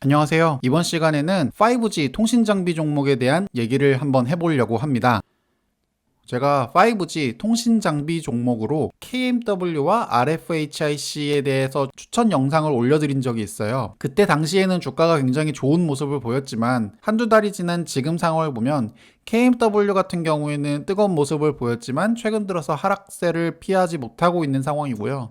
안녕하세요. 이번 시간에는 5G 통신장비 종목에 대한 얘기를 한번 해보려고 합니다. 제가 5G 통신장비 종목으로 KMW와 RFHIC에 대해서 추천 영상을 올려드린 적이 있어요. 그때 당시에는 주가가 굉장히 좋은 모습을 보였지만 한두 달이 지난 지금 상황을 보면 KMW 같은 경우에는 뜨거운 모습을 보였지만 최근 들어서 하락세를 피하지 못하고 있는 상황이고요.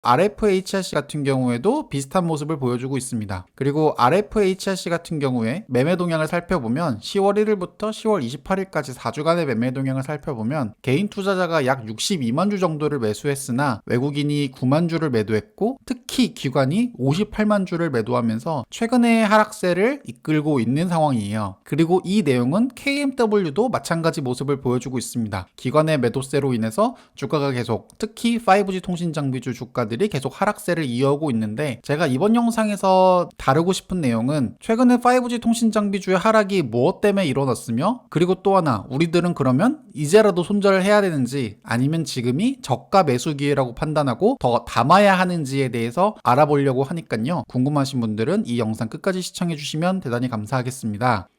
RFHRC 같은 경우에도 비슷한 모습을 보여주고 있습니다. 그리고 RFHRC 같은 경우에 매매 동향을 살펴보면 10월 1일부터 10월 28일까지 4주간의 매매 동향을 살펴보면 개인 투자자가 약 62만 주 정도를 매수했으나 외국인이 9만 주를 매도했고 특히 기관이 58만 주를 매도하면서 최근의 하락세를 이끌고 있는 상황이에요. 그리고 이 내용은 KMW도 마찬가지 모습을 보여주고 있습니다. 기관의 매도세로 인해서 주가가 계속 특히 5G 통신장비주 주가 들이 계속 하락세를 이어오고 있는데 제가 이번 영상에서 다루고 싶은 내용은 최근에 5G 통신장비주의 하락이 무엇 때문에 일어났으며 그리고 또 하나 우리들은 그러면 이제라도 손절을 해야 되는지 아니면 지금이 저가 매수 기회라고 판단하고 더 담아야 하는지에 대해서 알아보려고 하니까요. 궁금하신 분들은 이 영상 끝까지 시청해 주시면 대단히 감사하겠습니다.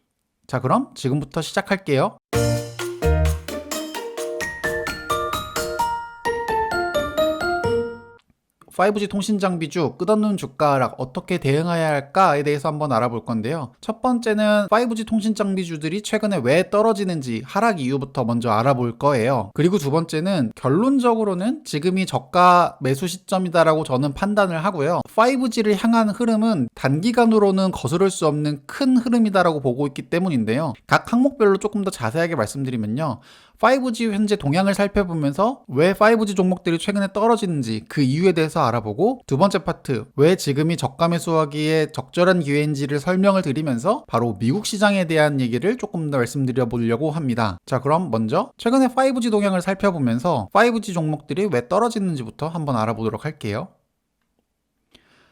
자, 그럼 지금부터 시작할게요. 5G 통신장비주 끝없는 주가 하락 어떻게 대응해야 할까에 대해서 한번 알아볼 건데요. 첫 번째는 5G 통신장비주들이 최근에 왜 떨어지는지 하락 이유부터 먼저 알아볼 거예요. 그리고 두 번째는 결론적으로는 지금이 저가 매수 시점이다라고 저는 판단을 하고요. 5G를 향한 흐름은 단기간으로는 거스를 수 없는 큰 흐름이다라고 보고 있기 때문인데요. 각 항목별로 조금 더 자세하게 말씀드리면요. 5G 현재 동향을 살펴보면서 왜 5G 종목들이 최근에 떨어지는지 그 이유에 대해서 알아보고 두 번째 파트 왜 지금이 저가 매수하기에 적절한 기회인지를 설명을 드리면서 바로 미국 시장에 대한 얘기를 조금 더 말씀드려 보려고 합니다. 자, 그럼 먼저 최근에 5G 동향을 살펴보면서 5G 종목들이 왜 떨어지는지부터 한번 알아보도록 할게요.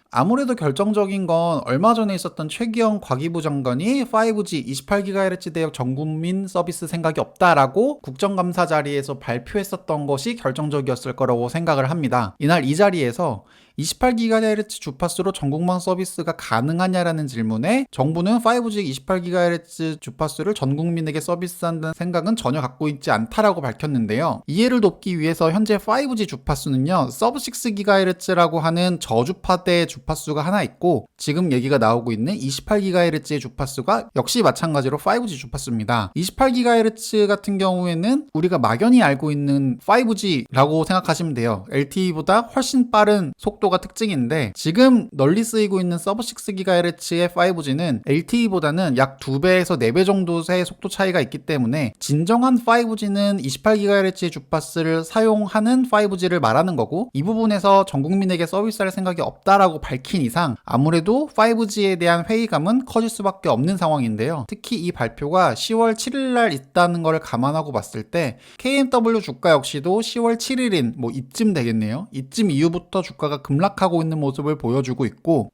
아무래도 결정적인 건 얼마 전에 있었던 최기영 과기부 장관이 5G 28GHz 대역 전국민 서비스 생각이 없다라고 국정감사 자리에서 발표했었던 것이 결정적이었을 거라고 생각을 합니다. 이날 이 자리에서 28GHz 주파수로 전국망 서비스가 가능하냐라는 질문에 정부는 5G 28GHz 주파수를 전 국민에게 서비스한다는 생각은 전혀 갖고 있지 않다라고 밝혔는데요. 이해를 돕기 위해서 현재 5G 주파수는요, sub-6GHz라고 하는 저주파대 주파수가 하나 있고 지금 얘기가 나오고 있는 28GHz의 주파수가 역시 마찬가지로 5G 주파수입니다. 28GHz 같은 경우에는 우리가 막연히 알고 있는 5G라고 생각하시면 돼요. LTE보다 훨씬 빠른 속도가 특징인데 지금 널리 쓰이고 있는 sub-6GHz의 5G는 LTE보다는 약 2배에서 4배 정도의 속도 차이가 있기 때문에 진정한 5G는 28GHz의 주파수를 사용하는 5G를 말하는 거고 이 부분에서 전 국민에게 서비스할 생각이 없다라고 밝힌 이상 아무래도 5G에 대한 회의감은 커질 수밖에 없는 상황인데요. 특히 이 발표가 10월 7일 날 있다는 걸 감안하고 봤을 때 KMW 주가 역시도 10월 7일인 이쯤 되겠네요. 이쯤 이후부터 주가가 급락하고 있는 모습을 보여주고 있고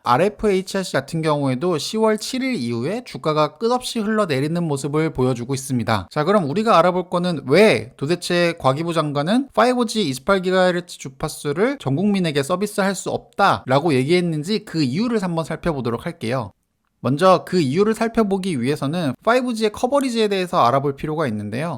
RFHRC 같은 경우에도 10월 7일 이후에 주가가 끝없이 흘러내리는 모습을 보여주고 있습니다. 자, 그럼 우리가 알아볼 거는 왜 도대체 과기부 장관은 5G 28GHz 주파수를 전 국민에게 서비스할 수 없다라고 얘기했는지 그 이유를 한번 살펴보도록 할게요. 먼저 그 이유를 살펴보기 위해서는 5G의 커버리지에 대해서 알아볼 필요가 있는데요.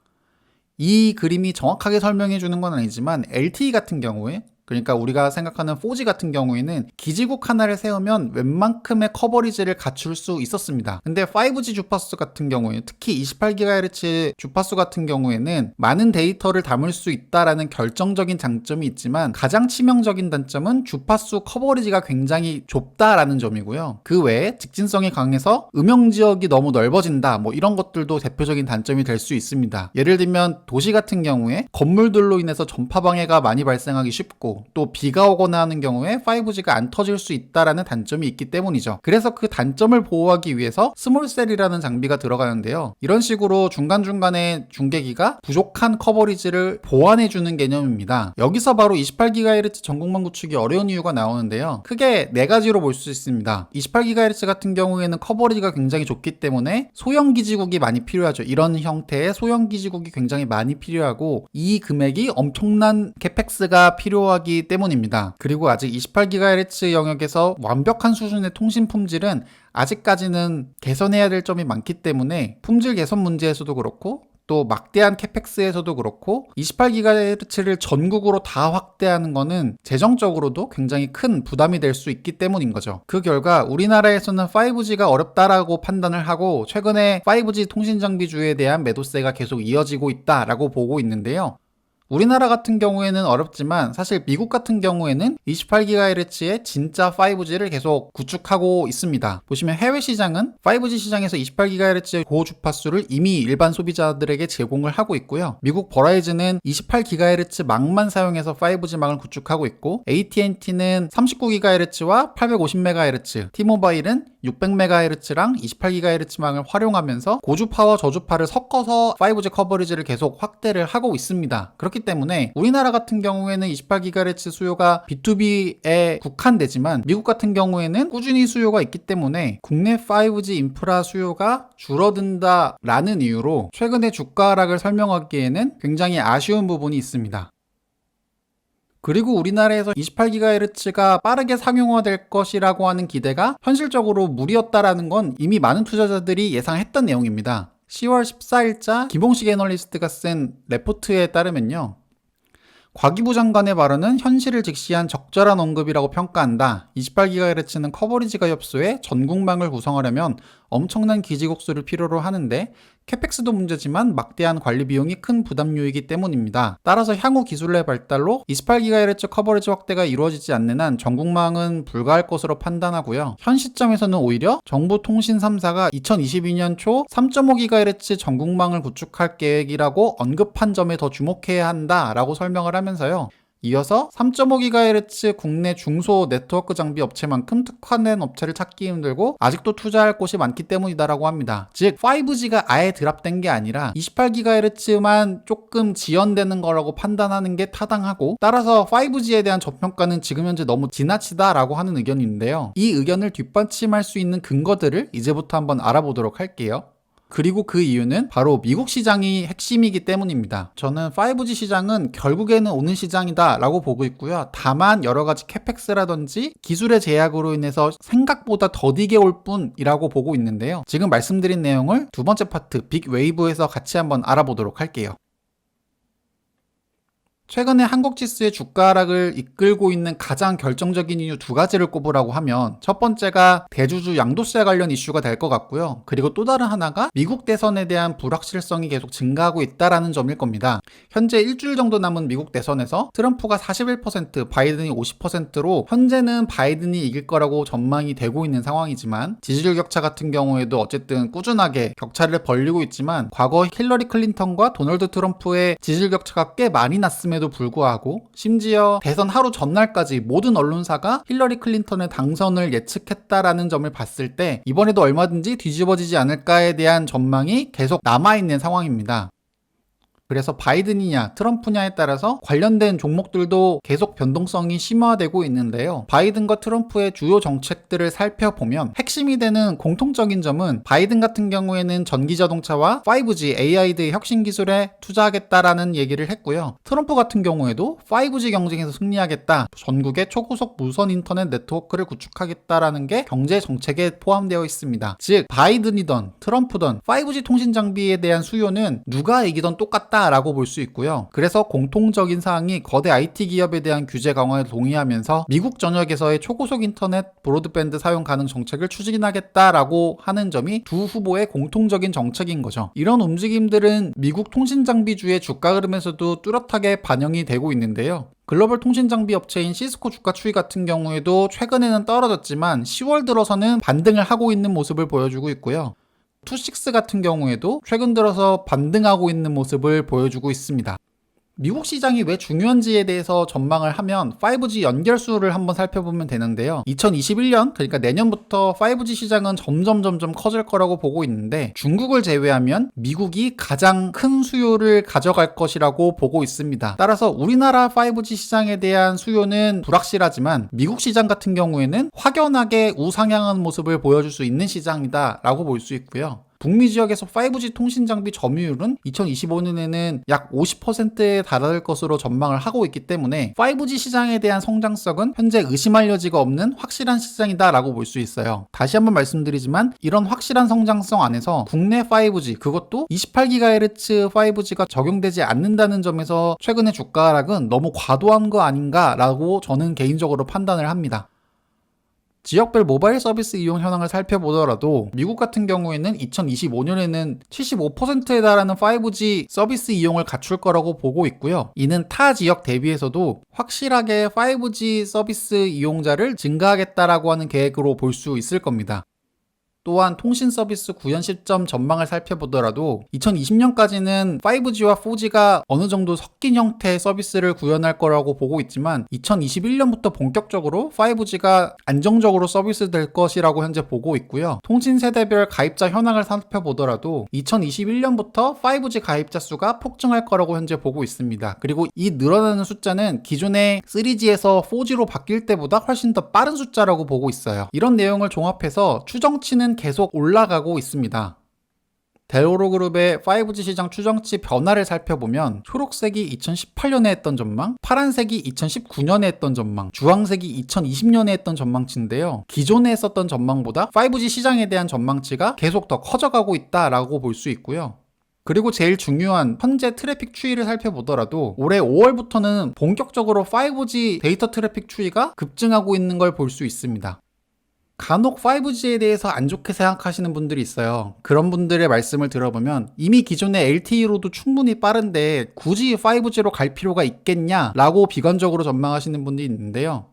이 그림이 정확하게 설명해 주는 건 아니지만 LTE 같은 경우에 그러니까 우리가 생각하는 4G 같은 경우에는 기지국 하나를 세우면 웬만큼의 커버리지를 갖출 수 있었습니다. 근데 5G 주파수 같은 경우에 특히 28GHz 주파수 같은 경우에는 많은 데이터를 담을 수 있다라는 결정적인 장점이 있지만 가장 치명적인 단점은 주파수 커버리지가 굉장히 좁다라는 점이고요. 그 외에 직진성이 강해서 음영 지역이 너무 넓어진다 이런 것들도 대표적인 단점이 될 수 있습니다. 예를 들면 도시 같은 경우에 건물들로 인해서 전파 방해가 많이 발생하기 쉽고 또 비가 오거나 하는 경우에 5G가 안 터질 수 있다라는 단점이 있기 때문이죠. 그래서 그 단점을 보호하기 위해서 스몰셀이라는 장비가 들어가는데요. 이런 식으로 중간중간에 중계기가 부족한 커버리지를 보완해주는 개념입니다. 여기서 바로 28GHz 전국망 구축이 어려운 이유가 나오는데요. 크게 네 가지로 볼 수 있습니다. 28GHz 같은 경우에는 커버리지가 굉장히 좋기 때문에 소형 기지국이 많이 필요하죠. 이런 형태의 소형 기지국이 굉장히 많이 필요하고 이 금액이 엄청난 캐펙스가 필요하기 필요하기 때문입니다. 그리고 아직 28GHz 영역에서 완벽한 수준의 통신 품질은 아직까지는 개선해야 될 점이 많기 때문에 품질 개선 문제에서도 그렇고 또 막대한 캐펙스에서도 그렇고 28GHz를 전국으로 다 확대하는 거는 재정적으로도 굉장히 큰 부담이 될 수 있기 때문인 거죠. 그 결과 우리나라에서는 5G가 어렵다라고 판단을 하고 최근에 5G 통신 장비주에 대한 매도세가 계속 이어지고 있다라고 보고 있는데요. 우리나라 같은 경우에는 어렵지만 사실 미국 같은 경우에는 28GHz의 진짜 5G를 계속 구축하고 있습니다. 보시면 해외 시장은 5G 시장에서 28GHz의 고주파수를 이미 일반 소비자들에게 제공을 하고 있고요. 미국 버라이즌은 28GHz 망만 사용해서 5G 망을 구축하고 있고 AT&T는 39GHz와 850MHz, T-모바일은 600MHz랑 28GHz 망을 활용하면서 고주파와 저주파를 섞어서 5G 커버리지를 계속 확대를 하고 있습니다. 그렇기 때문에 우리나라 같은 경우에는 28GHz 수요가 B2B에 국한되지만 미국 같은 경우에는 꾸준히 수요가 있기 때문에 국내 5G 인프라 수요가 줄어든다라는 이유로 최근의 주가 하락을 설명하기에는 굉장히 아쉬운 부분이 있습니다. 그리고 우리나라에서 28GHz가 빠르게 상용화될 것이라고 하는 기대가 현실적으로 무리였다라는 건 이미 많은 투자자들이 예상했던 내용입니다. 10월 14일자 김홍식 애널리스트가 쓴 레포트에 따르면요. 과기부 장관의 발언은 현실을 직시한 적절한 언급이라고 평가한다. 28GHz는 커버리지가 협소해 전국망을 구성하려면 엄청난 기지국수를 필요로 하는데 캐펙스도 문제지만 막대한 관리 비용이 큰 부담 요이기 때문입니다. 따라서 향후 기술의 발달로 28GHz 커버리지 확대가 이루어지지 않는 한 전국망은 불가할 것으로 판단하고요. 현 시점에서는 오히려 정보통신 3사가 2022년 초 3.5GHz 전국망을 구축할 계획이라고 언급한 점에 더 주목해야 한다라고 설명을 하면서요. 이어서 3.5GHz 국내 중소 네트워크 장비 업체만큼 특화된 업체를 찾기 힘들고 아직도 투자할 곳이 많기 때문이다라고 합니다. 즉 5G가 아예 드랍된 게 아니라 28GHz만 조금 지연되는 거라고 판단하는 게 타당하고 따라서 5G에 대한 저평가는 지금 현재 너무 지나치다라고 하는 의견인데요. 이 의견을 뒷받침할 수 있는 근거들을 이제부터 한번 알아보도록 할게요. 그리고 그 이유는 바로 미국 시장이 핵심이기 때문입니다. 저는 5G 시장은 결국에는 오는 시장이다 라고 보고 있고요. 다만 여러 가지 캐펙스라든지 기술의 제약으로 인해서 생각보다 더디게 올 뿐이라고 보고 있는데요. 지금 말씀드린 내용을 두 번째 파트 빅웨이브에서 같이 한번 알아보도록 할게요. 최근에 한국지수의 주가 하락을 이끌고 있는 가장 결정적인 이유 두 가지를 꼽으라고 하면 첫 번째가 대주주 양도세 관련 이슈가 될 것 같고요. 그리고 또 다른 하나가 미국 대선에 대한 불확실성이 계속 증가하고 있다는 점일 겁니다. 현재 일주일 정도 남은 미국 대선에서 트럼프가 41%, 바이든이 50%로 현재는 바이든이 이길 거라고 전망이 되고 있는 상황이지만 지지율 격차 같은 경우에도 어쨌든 꾸준하게 격차를 벌리고 있지만 과거 힐러리 클린턴과 도널드 트럼프의 지지율 격차가 꽤 많이 났음에도 불구하고 심지어 대선 하루 전날까지 모든 언론사가 힐러리 클린턴의 당선을 예측했다라는 점을 봤을 때 이번에도 얼마든지 뒤집어지지 않을까에 대한 전망이 계속 남아있는 상황입니다. 그래서 바이든이냐 트럼프냐에 따라서 관련된 종목들도 계속 변동성이 심화되고 있는데요. 바이든과 트럼프의 주요 정책들을 살펴보면 핵심이 되는 공통적인 점은 바이든 같은 경우에는 전기자동차와 5G, AI 등 혁신 기술에 투자하겠다라는 얘기를 했고요. 트럼프 같은 경우에도 5G 경쟁에서 승리하겠다, 전국의 초고속 무선 인터넷 네트워크를 구축하겠다라는 게 경제 정책에 포함되어 있습니다. 즉 바이든이든 트럼프든 5G 통신 장비에 대한 수요는 누가 이기든 똑같다 라고 볼 수 있고요. 그래서 공통적인 사항이 거대 IT 기업에 대한 규제 강화에 동의하면서 미국 전역에서의 초고속 인터넷 브로드밴드 사용 가능 정책을 추진하겠다라고 하는 점이 두 후보의 공통적인 정책인 거죠. 이런 움직임들은 미국 통신 장비주의 주가 흐름에서도 뚜렷하게 반영이 되고 있는데요. 글로벌 통신 장비 업체인 시스코 주가 추이 같은 경우에도 최근에는 떨어졌지만 10월 들어서는 반등을 하고 있는 모습을 보여주고 있고요. 투식스 같은 경우에도 최근 들어서 반등하고 있는 모습을 보여주고 있습니다. 미국 시장이 왜 중요한지에 대해서 전망을 하면 5G 연결수를 한번 살펴보면 되는데요. 2021년, 그러니까 내년부터 5G 시장은 점점 커질 거라고 보고 있는데 중국을 제외하면 미국이 가장 큰 수요를 가져갈 것이라고 보고 있습니다. 따라서 우리나라 5G 시장에 대한 수요는 불확실하지만 미국 시장 같은 경우에는 확연하게 우상향하는 모습을 보여줄 수 있는 시장이다 라고 볼 수 있고요. 북미 지역에서 5G 통신 장비 점유율은 2025년에는 약 50%에 달할 것으로 전망을 하고 있기 때문에 5G 시장에 대한 성장성은 현재 의심할 여지가 없는 확실한 시장이다라고 볼 수 있어요. 다시 한번 말씀드리지만 이런 확실한 성장성 안에서 국내 5G, 그것도 28GHz 5G가 적용되지 않는다는 점에서 최근의 주가 하락은 너무 과도한 거 아닌가라고 저는 개인적으로 판단을 합니다. 지역별 모바일 서비스 이용 현황을 살펴보더라도 미국 같은 경우에는 2025년에는 75%에 달하는 5G 서비스 이용을 갖출 거라고 보고 있고요. 이는 타 지역 대비해서도 확실하게 5G 서비스 이용자를 증가하겠다라고 하는 계획으로 볼 수 있을 겁니다. 또한 통신 서비스 구현 시점 전망을 살펴보더라도 2020년까지는 5G와 4G가 어느 정도 섞인 형태의 서비스를 구현할 거라고 보고 있지만 2021년부터 본격적으로 5G가 안정적으로 서비스될 것이라고 현재 보고 있고요. 통신 세대별 가입자 현황을 살펴보더라도 2021년부터 5G 가입자 수가 폭증할 거라고 현재 보고 있습니다. 그리고 이 늘어나는 숫자는 기존의 3G에서 4G로 바뀔 때보다 훨씬 더 빠른 숫자라고 보고 있어요. 이런 내용을 종합해서 추정치는 계속 올라가고 있습니다. 델오로 그룹의 5G 시장 추정치 변화를 살펴보면 초록색이 2018년에 했던 전망, 파란색이 2019년에 했던 전망, 주황색이 2020년에 했던 전망치인데요. 기존에 했었던 전망보다 5G 시장에 대한 전망치가 계속 더 커져가고 있다라고 볼 수 있고요. 그리고 제일 중요한 현재 트래픽 추이를 살펴보더라도 올해 5월부터는 본격적으로 5G 데이터 트래픽 추이가 급증하고 있는 걸 볼 수 있습니다. 간혹 5G에 대해서 안 좋게 생각하시는 분들이 있어요. 그런 분들의 말씀을 들어보면 이미 기존의 LTE로도 충분히 빠른데 굳이 5G로 갈 필요가 있겠냐라고 비관적으로 전망하시는 분들이 있는데요.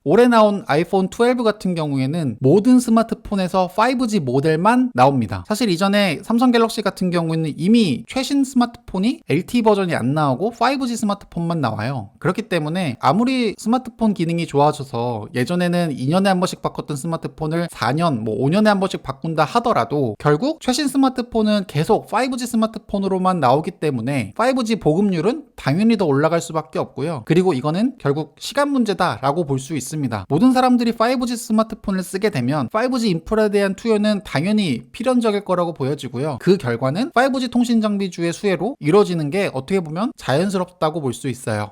올해 나온 아이폰 12 같은 경우에는 모든 스마트폰에서 5G 모델만 나옵니다. 사실 이전에 삼성 갤럭시 같은 경우에는 이미 최신 스마트폰이 LTE 버전이 안 나오고 5G 스마트폰만 나와요. 그렇기 때문에 아무리 스마트폰 기능이 좋아져서 예전에는 2년에 한 번씩 바꿨던 스마트폰을 4년, 5년에 한 번씩 바꾼다 하더라도 결국 최신 스마트폰은 계속 5G 스마트폰으로만 나오기 때문에 5G 보급률은 당연히 더 올라갈 수밖에 없고요. 그리고 이거는 결국 시간 문제다라고 볼 수 있습니다. 모든 사람들이 5G 스마트폰을 쓰게 되면 5G 인프라에 대한 투여는 당연히 필연적일 거라고 보여지고요. 그 결과는 5G 통신 장비주의 수혜로 이루어지는 게 어떻게 보면 자연스럽다고 볼 수 있어요.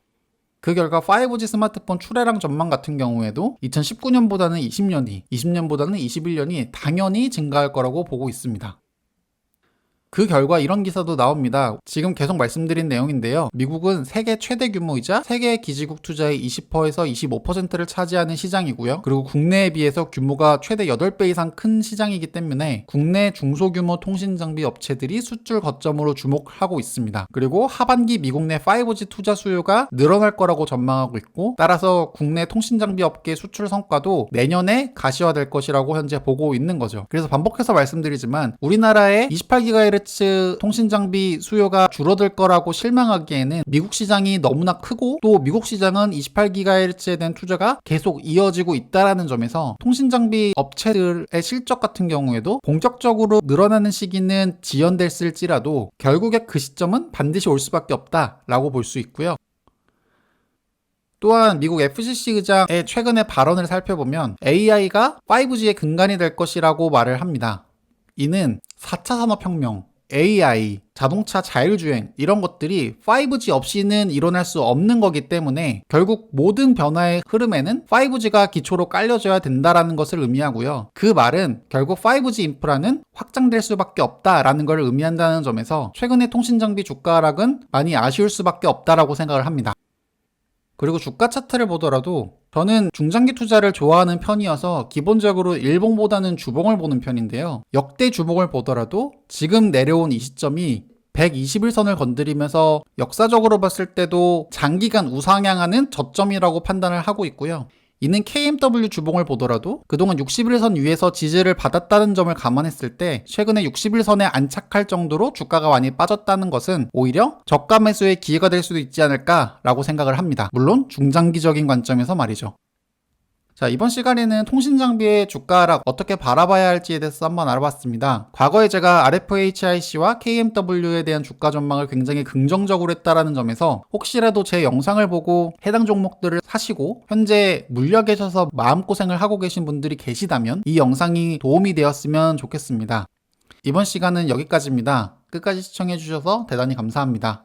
그 결과 5G 스마트폰 출하량 전망 같은 경우에도 2019년보다는 20년이, 20년보다는 21년이 당연히 증가할 거라고 보고 있습니다. 그 결과 이런 기사도 나옵니다. 지금 계속 말씀드린 내용인데요. 미국은 세계 최대 규모이자 세계 기지국 투자의 20%에서 25%를 차지하는 시장이고요. 그리고 국내에 비해서 규모가 최대 8배 이상 큰 시장이기 때문에 국내 중소규모 통신장비 업체들이 수출 거점으로 주목하고 있습니다. 그리고 하반기 미국 내 5G 투자 수요가 늘어날 거라고 전망하고 있고, 따라서 국내 통신장비 업계 수출 성과도 내년에 가시화될 것이라고 현재 보고 있는 거죠. 그래서 반복해서 말씀드리지만 우리나라의 28GHz 통신 장비 수요가 줄어들 거라고 실망하기에는 미국 시장이 너무나 크고 또 미국 시장은 28GHz에 대한 투자가 계속 이어지고 있다라는 점에서 통신 장비 업체들의 실적 같은 경우에도 본격적으로 늘어나는 시기는 지연됐을지라도 결국에 그 시점은 반드시 올 수밖에 없다라고 볼 수 있고요. 또한 미국 FCC 의장의 최근의 발언을 살펴보면 AI가 5G의 근간이 될 것이라고 말을 합니다. 이는 4차 산업혁명, AI, 자동차 자율주행 이런 것들이 5G 없이는 일어날 수 없는 거기 때문에 결국 모든 변화의 흐름에는 5G가 기초로 깔려져야 된다라는 것을 의미하고요. 그 말은 결국 5G 인프라는 확장될 수밖에 없다라는 걸 의미한다는 점에서 최근의 통신장비 주가 하락은 많이 아쉬울 수밖에 없다라고 생각을 합니다. 그리고 주가 차트를 보더라도 저는 중장기 투자를 좋아하는 편이어서 기본적으로 일봉보다는 주봉을 보는 편인데요. 역대 주봉을 보더라도 지금 내려온 이 시점이 121선을 건드리면서 역사적으로 봤을 때도 장기간 우상향하는 저점이라고 판단을 하고 있고요. 이는 KMW 주봉을 보더라도 그동안 61선 위에서 지지를 받았다는 점을 감안했을 때 최근에 61선에 안착할 정도로 주가가 많이 빠졌다는 것은 오히려 저가 매수의 기회가 될 수도 있지 않을까라고 생각을 합니다. 물론 중장기적인 관점에서 말이죠. 자, 이번 시간에는 통신장비의 주가 하락 어떻게 바라봐야 할지에 대해서 한번 알아봤습니다. 과거에 제가 RFHIC와 KMW에 대한 주가 전망을 굉장히 긍정적으로 했다라는 점에서 혹시라도 제 영상을 보고 해당 종목들을 사시고 현재 물려 계셔서 마음고생을 하고 계신 분들이 계시다면 이 영상이 도움이 되었으면 좋겠습니다. 이번 시간은 여기까지입니다. 끝까지 시청해주셔서 대단히 감사합니다.